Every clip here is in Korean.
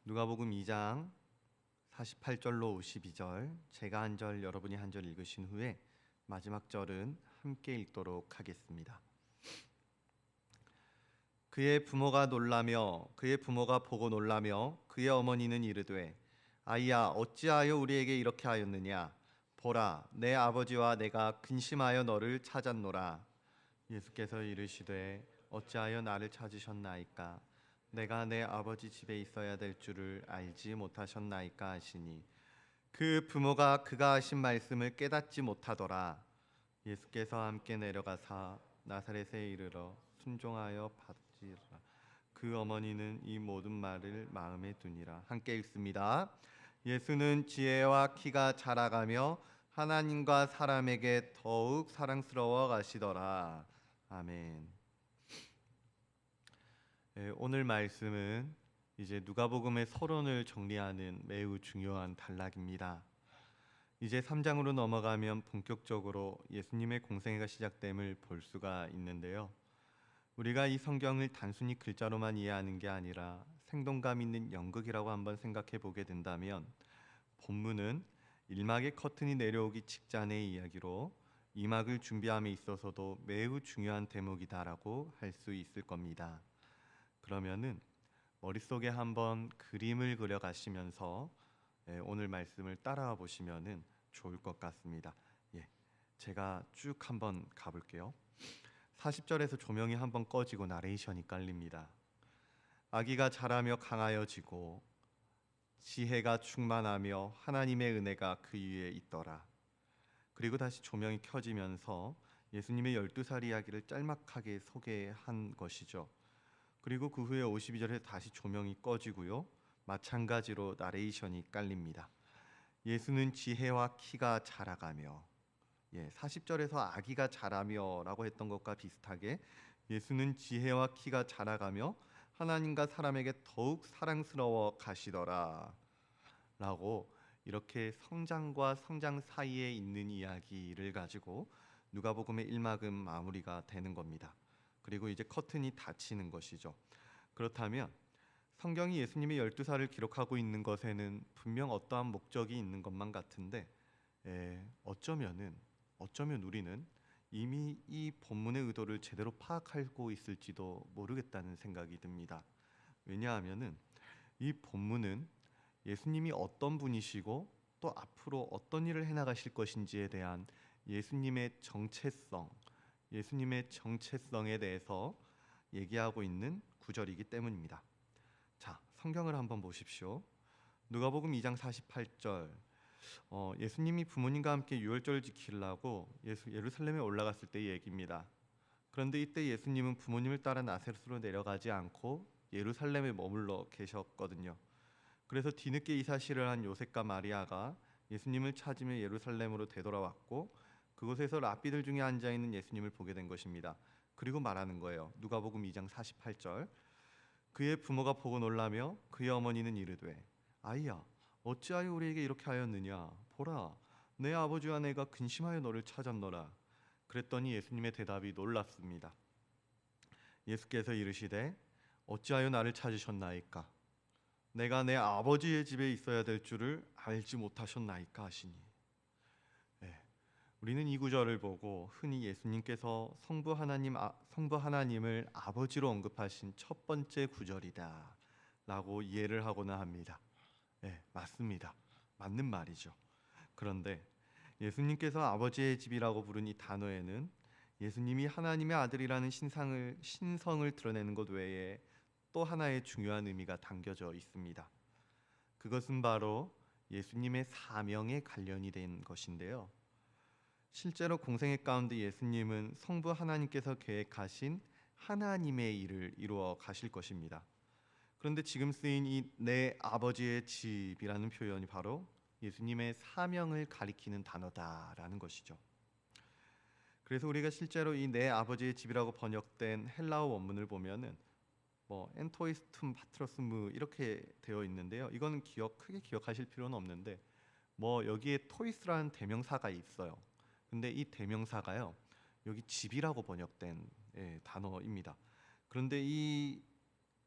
누가복음 2장 48절로 52절, 제가 한 절, 여러분이 한 절 읽으신 후에 마지막 절은 함께 읽도록 하겠습니다. 그의 부모가 보고 놀라며 그의 어머니는 이르되, 아이야, 어찌하여 우리에게 이렇게 하였느냐? 보라, 내 아버지와 내가 근심하여 너를 찾았노라. 예수께서 이르시되, 어찌하여 나를 찾으셨나이까? 내가 내 아버지 집에 있어야 될 줄을 알지 못하셨나이까 하시니, 그 부모가 그가 하신 말씀을 깨닫지 못하더라. 예수께서 함께 내려가사 나사렛에 이르러 순종하여 받지라. 그 어머니는 이 모든 말을 마음에 두니라. 함께 읽습니다. 예수는 지혜와 키가 자라가며 하나님과 사람에게 더욱 사랑스러워 가시더라. 아멘. 오늘 말씀은 이제 누가복음의 서론을 정리하는 매우 중요한 단락입니다. 이제 3장으로 넘어가면 본격적으로 예수님의 공생애가 시작됨을 볼 수가 있는데요. 우리가 이 성경을 단순히 글자로만 이해하는 게 아니라 생동감 있는 연극이라고 한번 생각해 보게 된다면, 본문은 1막의 커튼이 내려오기 직전의 이야기로 2막을 준비함에 있어서도 매우 중요한 대목이다라고 할 수 있을 겁니다. 그러면은 머릿속에 한번 그림을 그려 가시면서 오늘 말씀을 따라와 보시면은 좋을 것 같습니다. 제가 쭉 한번 가볼게요. 40절에서 조명이 한번 꺼지고 나레이션이 깔립니다. 아기가 자라며 강하여지고 지혜가 충만하며 하나님의 은혜가 그 위에 있더라. 그리고 다시 조명이 켜지면서 예수님의 12살 이야기를 짤막하게 소개한 것이죠. 그리고 그 후에 52절에 다시 조명이 꺼지고요, 마찬가지로 나레이션이 깔립니다. 예수는 지혜와 키가 자라가며, 40절에서 아기가 자라며 라고 했던 것과 비슷하게 예수는 지혜와 키가 자라가며 하나님과 사람에게 더욱 사랑스러워 가시더라 라고, 이렇게 성장과 성장 사이에 있는 이야기를 가지고 누가복음의 1막은 마무리가 되는 겁니다. 그리고 이제 커튼이 닫히는 것이죠. 그렇다면 성경이 예수님의 12살을 기록하고 있는 것에는 분명 어떠한 목적이 있는 것만 같은데, 어쩌면 우리는 이미 이 본문의 의도를 제대로 파악하고 있을지도 모르겠다는 생각이 듭니다. 왜냐하면은 이 본문은 예수님이 어떤 분이시고 또 앞으로 어떤 일을 해나가실 것인지에 대한 예수님의 정체성에 대해서 얘기하고 있는 구절이기 때문입니다. 자, 성경을 한번 보십시오. 누가복음 2장 48절, 예수님이 부모님과 함께 유월절을 지키려고 예루살렘에 올라갔을 때의 얘기입니다. 그런데 이때 예수님은 부모님을 따라 나사렛으로 내려가지 않고 예루살렘에 머물러 계셨거든요. 그래서 뒤늦게 이 사실을 한 요셉과 마리아가 예수님을 찾으며 예루살렘으로 되돌아왔고, 그곳에서 랍비들 중에 앉아있는 예수님을 보게 된 것입니다. 그리고 말하는 거예요. 누가복음 2장 48절, 그의 부모가 보고 놀라며 그의 어머니는 이르되, 아이야, 어찌하여 우리에게 이렇게 하였느냐? 보라, 내 아버지와 내가 근심하여 너를 찾았노라. 그랬더니 예수님의 대답이 놀랍습니다. 예수께서 이르시되, 어찌하여 나를 찾으셨나이까? 내가 내 아버지의 집에 있어야 될 줄을 알지 못하셨나이까 하시니. 우리는 이 구절을 보고 흔히 예수님께서 성부 하나님을 아버지로 언급하신 첫 번째 구절이다 라고 이해를 하고는 합니다. 맞습니다. 맞는 말이죠. 그런데 예수님께서 아버지의 집이라고 부른 이 단어에는 예수님이 하나님의 아들이라는 신성을 드러내는 것 외에 또 하나의 중요한 의미가 담겨져 있습니다. 그것은 바로 예수님의 사명에 관련이 된 것인데요. 실제로 공생애 가운데 예수님은 성부 하나님께서 계획하신 하나님의 일을 이루어 가실 것입니다. 그런데 지금 쓰인 이 내 아버지의 집이라는 표현이 바로 예수님의 사명을 가리키는 단어다라는 것이죠. 그래서 우리가 실제로 이 내 아버지의 집이라고 번역된 헬라어 원문을 보면은 엔토이스툼 파트로스무 이렇게 되어 있는데요. 이거는 크게 기억하실 필요는 없는데, 여기에 토이스라는 대명사가 있어요. 근데 이 대명사가요, 여기 집이라고 번역된 단어입니다. 그런데 이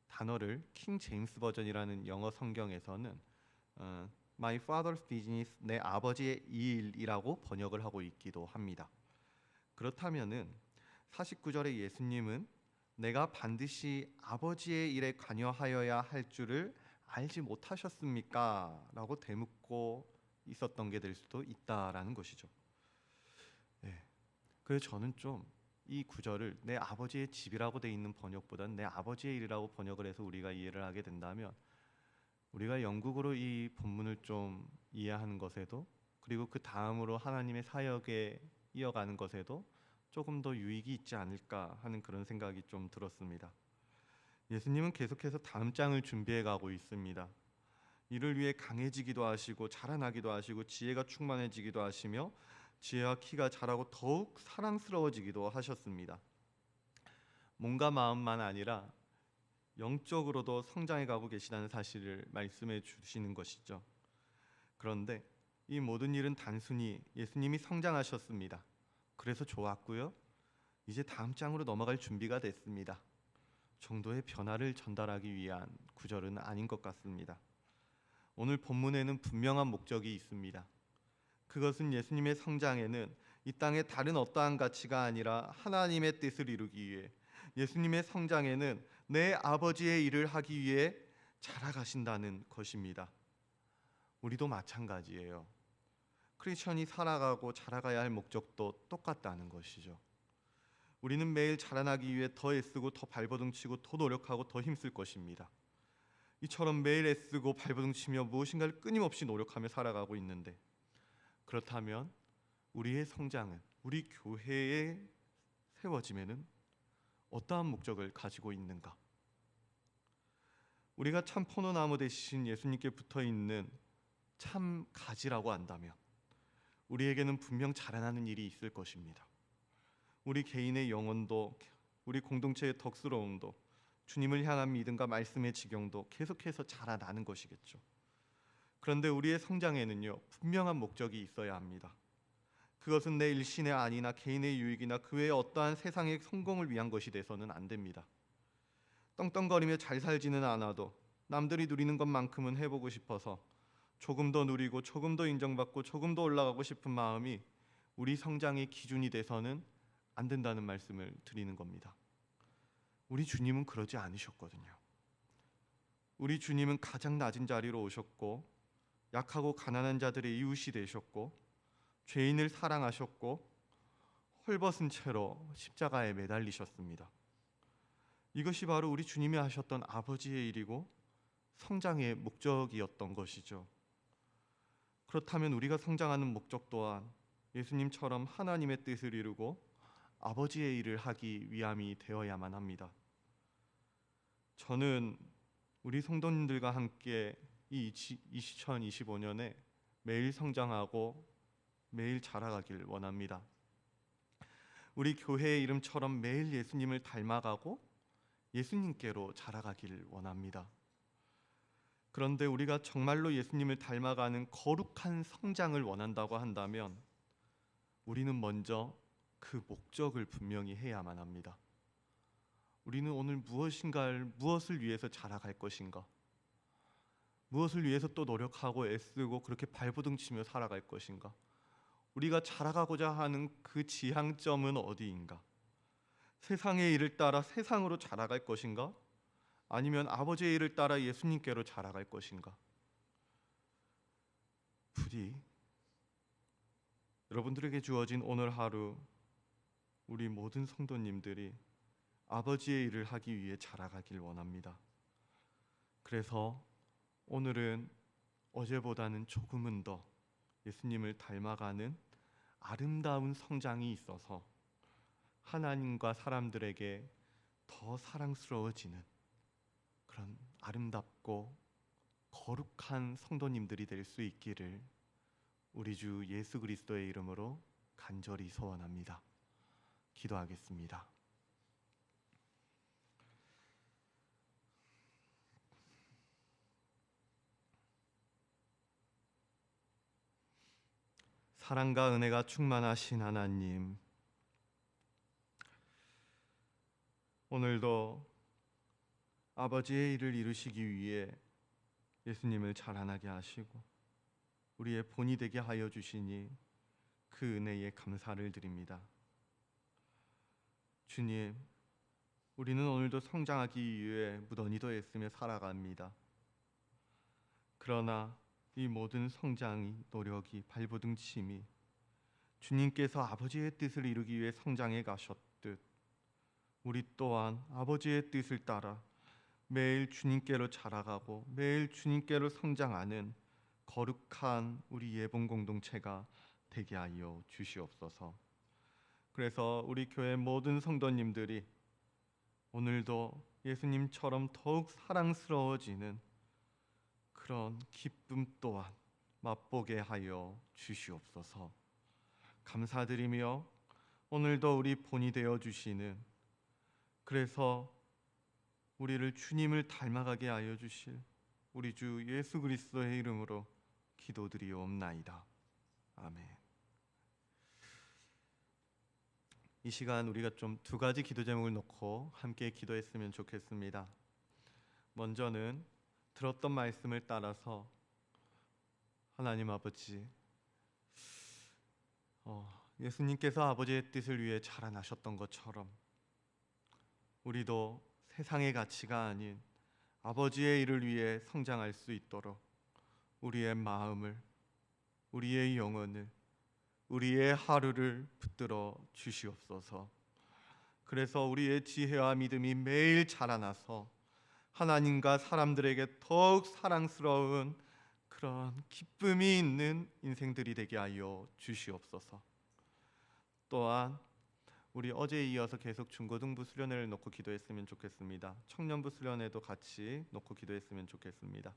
단어를 킹 제임스 버전이라는 영어 성경에서는 My father's business, 내 아버지의 일이라고 번역을 하고 있기도 합니다. 그렇다면은 49절의 예수님은 내가 반드시 아버지의 일에 관여하여야 할 줄을 알지 못하셨습니까? 라고 되묻고 있었던 게 될 수도 있다라는 것이죠. 네. 그래서 저는 좀 이 구절을 내 아버지의 집이라고 돼 있는 번역보다는 내 아버지의 일이라고 번역을 해서 우리가 이해를 하게 된다면 우리가 영국어로 이 본문을 좀 이해하는 것에도 그리고 그 다음으로 하나님의 사역에 이어가는 것에도 조금 더 유익이 있지 않을까 하는 그런 생각이 좀 들었습니다. 예수님은 계속해서 다음 장을 준비해 가고 있습니다. 이를 위해 강해지기도 하시고 자라나기도 하시고 지혜가 충만해지기도 하시며 지혜와 키가 자라고 더욱 사랑스러워지기도 하셨습니다. 몸과 마음만 아니라 영적으로도 성장해 가고 계시다는 사실을 말씀해 주시는 것이죠. 그런데 이 모든 일은 단순히 예수님이 성장하셨습니다. 그래서 좋았고요. 이제 다음 장으로 넘어갈 준비가 됐습니다. 정도의 변화를 전달하기 위한 구절은 아닌 것 같습니다. 오늘 본문에는 분명한 목적이 있습니다. 그것은 예수님의 성장에는 이 땅의 다른 어떠한 가치가 아니라 하나님의 뜻을 이루기 위해 예수님의 성장에는 내 아버지의 일을 하기 위해 자라가신다는 것입니다. 우리도 마찬가지예요. 크리스천이 살아가고 자라가야 할 목적도 똑같다는 것이죠. 우리는 매일 자라나기 위해 더 애쓰고 더 발버둥치고 더 노력하고 더 힘쓸 것입니다. 이처럼 매일 애쓰고 발버둥치며 무엇인가를 끊임없이 노력하며 살아가고 있는데 그렇다면 우리의 성장은 우리 교회의 세워짐에는 어떠한 목적을 가지고 있는가? 우리가 참 포도나무 대신 예수님께 붙어있는 참 가지라고 한다면 우리에게는 분명 자라나는 일이 있을 것입니다. 우리 개인의 영혼도 우리 공동체의 덕스러움도 주님을 향한 믿음과 말씀의 지경도 계속해서 자라나는 것이겠죠. 그런데 우리의 성장에는요 분명한 목적이 있어야 합니다. 그것은 내 일신의 안위나 개인의 유익이나 그 외의 어떠한 세상의 성공을 위한 것이 돼서는 안 됩니다. 떵떵거리며 잘 살지는 않아도 남들이 누리는 것만큼은 해보고 싶어서 조금 더 누리고 조금 더 인정받고 조금 더 올라가고 싶은 마음이 우리 성장의 기준이 돼서는 안 된다는 말씀을 드리는 겁니다. 우리 주님은 그러지 않으셨거든요. 우리 주님은 가장 낮은 자리로 오셨고 약하고 가난한 자들의 이웃이 되셨고 죄인을 사랑하셨고 헐벗은 채로 십자가에 매달리셨습니다. 이것이 바로 우리 주님이 하셨던 아버지의 일이고 성장의 목적이었던 것이죠. 그렇다면 우리가 성장하는 목적 또한 예수님처럼 하나님의 뜻을 이루고 아버지의 일을 하기 위함이 되어야만 합니다. 저는 우리 성도님들과 함께 이 2025년에 매일 성장하고 매일 자라가길 원합니다. 우리 교회의 이름처럼 매일 예수님을 닮아가고 예수님께로 자라가길 원합니다. 그런데 우리가 정말로 예수님을 닮아가는 거룩한 성장을 원한다고 한다면 우리는 먼저 그 목적을 분명히 해야만 합니다. 우리는 오늘 무엇을 위해서 자라갈 것인가? 무엇을 위해서 또 노력하고 애쓰고 그렇게 발버둥치며 살아갈 것인가? 우리가 자라가고자 하는 그 지향점은 어디인가? 세상의 일을 따라 세상으로 자라갈 것인가? 아니면 아버지의 일을 따라 예수님께로 자라갈 것인가? 부디 여러분들에게 주어진 오늘 하루 우리 모든 성도님들이 아버지의 일을 하기 위해 자라가길 원합니다. 그래서 오늘은 어제보다는 조금은 더 예수님을 닮아가는 아름다운 성장이 있어서 하나님과 사람들에게 더 사랑스러워지는 그런 아름답고 거룩한 성도님들이 될 수 있기를 우리 주 예수 그리스도의 이름으로 간절히 소원합니다. 기도하겠습니다. 사랑과 은혜가 충만하신 하나님, 오늘도 아버지의 일을 이루시기 위해 예수님을 자라나게 하시고 우리의 본이 되게 하여 주시니 그 은혜에 감사를 드립니다. 주님, 우리는 오늘도 성장하기 위해 무던히도 애쓰며 살아갑니다. 그러나 이 모든 성장이, 노력이, 발버둥침이 주님께서 아버지의 뜻을 이루기 위해 성장해 가셨듯 우리 또한 아버지의 뜻을 따라 매일 주님께로 자라가고 매일 주님께로 성장하는 거룩한 우리 예봉 공동체가 되게 하여 주시옵소서. 그래서 우리 교회 모든 성도님들이 오늘도 예수님처럼 더욱 사랑스러워지는 그런 기쁨 또한 맛보게 하여 주시옵소서. 감사드리며 오늘도 우리 본이 되어 주시는, 그래서 우리를 주님을 닮아가게 하여 주실 우리 주 예수 그리스도의 이름으로 기도드리옵나이다. 아멘. 이 시간 우리가 좀 두 가지 기도 제목을 놓고 함께 기도했으면 좋겠습니다. 먼저는 들었던 말씀을 따라서 하나님 아버지, 예수님께서 아버지의 뜻을 위해 자라나셨던 것처럼 우리도 세상의 가치가 아닌 아버지의 일을 위해 성장할 수 있도록 우리의 마음을, 우리의 영혼을, 우리의 하루를 붙들어 주시옵소서. 그래서 우리의 지혜와 믿음이 매일 자라나서 하나님과 사람들에게 더욱 사랑스러운 그런 기쁨이 있는 인생들이 되게 하여 주시옵소서. 또한 우리 어제에 이어서 계속 중고등부 수련회를 놓고 기도했으면 좋겠습니다. 청년부 수련회도 같이 놓고 기도했으면 좋겠습니다.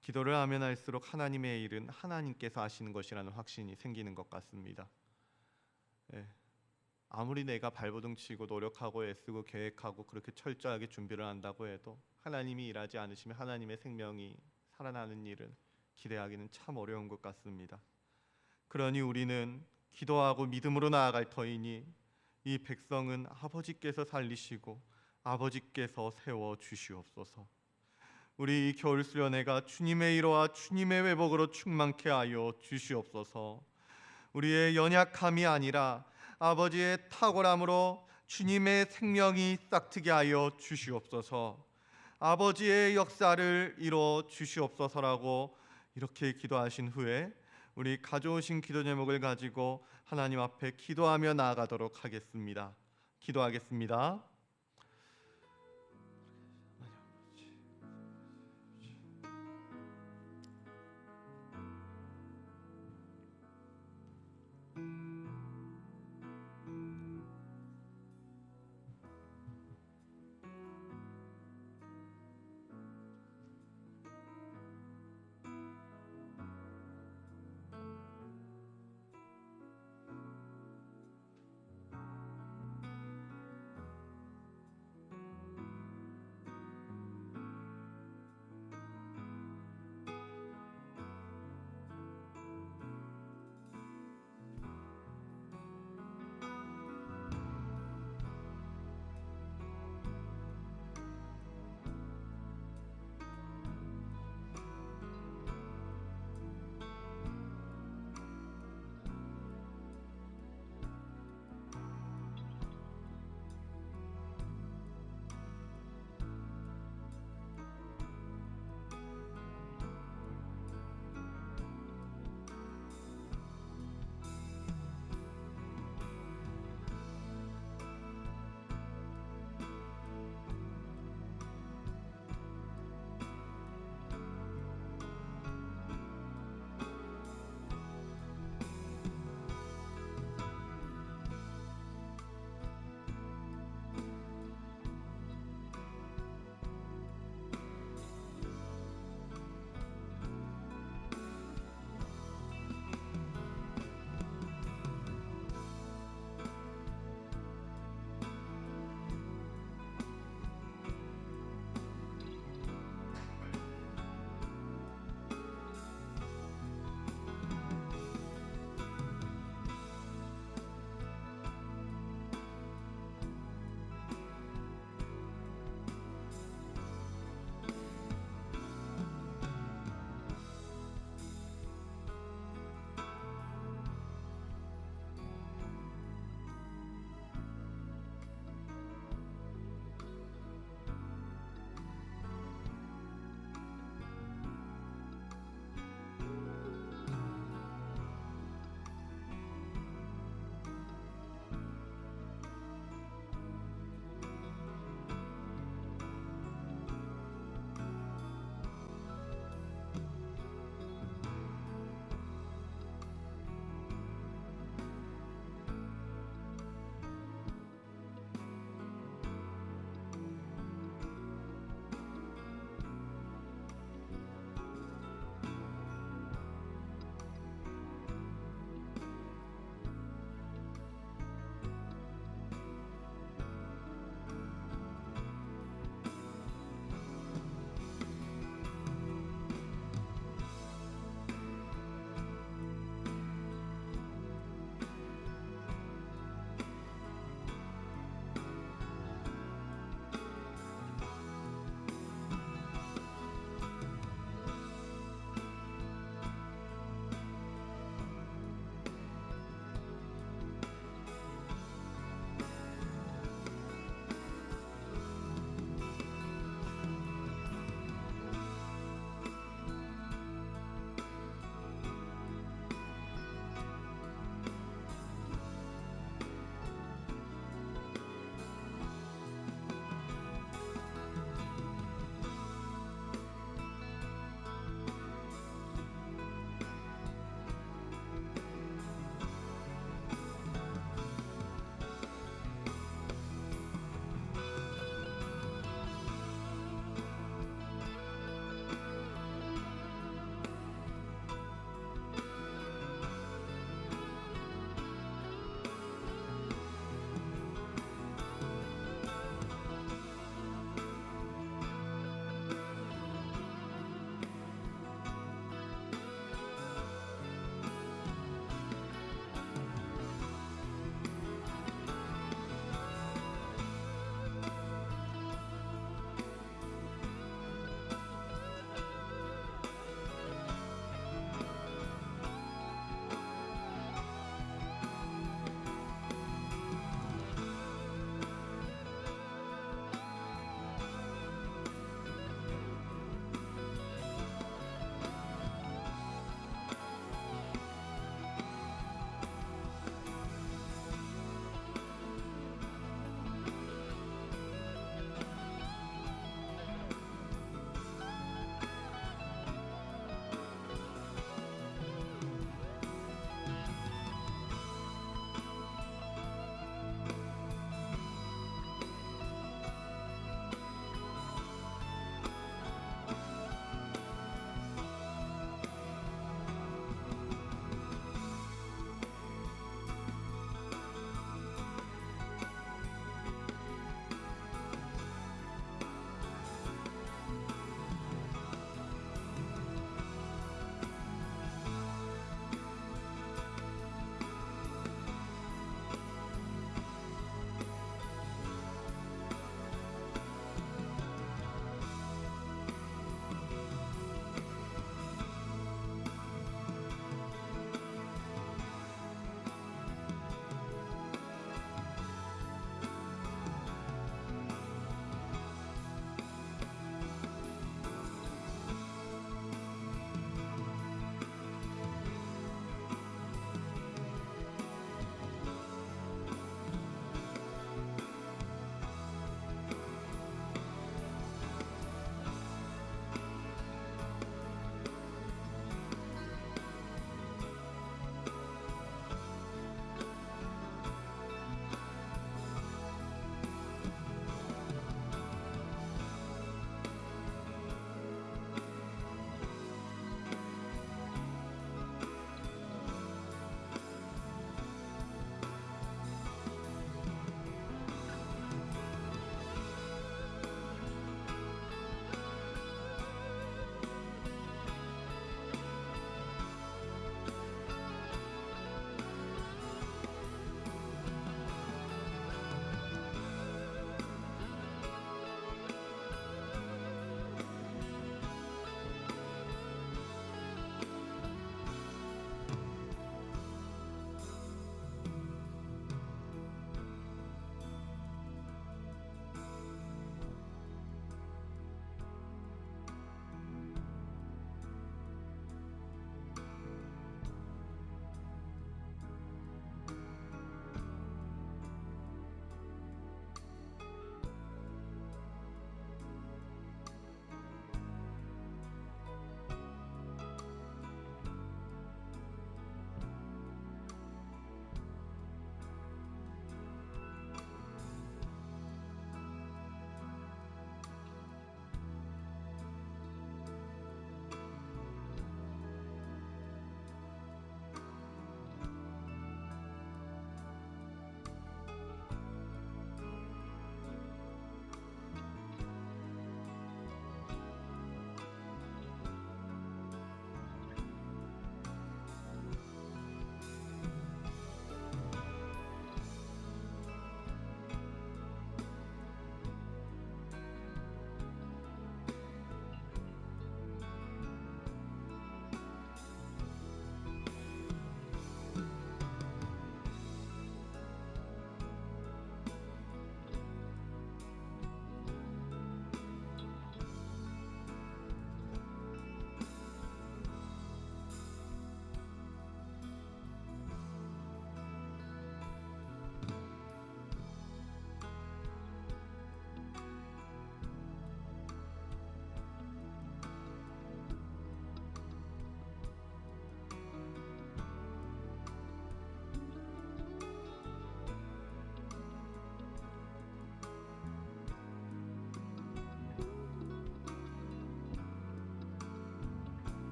기도를 하면 할수록 하나님의 일은 하나님께서 하시는 것이라는 확신이 생기는 것 같습니다. 아무리 내가 발버둥치고 노력하고 애쓰고 계획하고 그렇게 철저하게 준비를 한다고 해도 하나님이 일하지 않으시면 하나님의 생명이 살아나는 일은 기대하기는 참 어려운 것 같습니다. 그러니 우리는 기도하고 믿음으로 나아갈 터이니 이 백성은 아버지께서 살리시고 아버지께서 세워 주시옵소서. 우리 이 겨울 수련회가 주님의 일호와 주님의 회복으로 충만케 하여 주시옵소서. 우리의 연약함이 아니라 아버지의 탁월함으로 주님의 생명이 싹트게 하여 주시옵소서. 아버지의 역사를 이뤄 주시옵소서라고 이렇게 기도하신 후에 우리 가져오신 기도 제목을 가지고 하나님 앞에 기도하며 나아가도록 하겠습니다. 기도하겠습니다.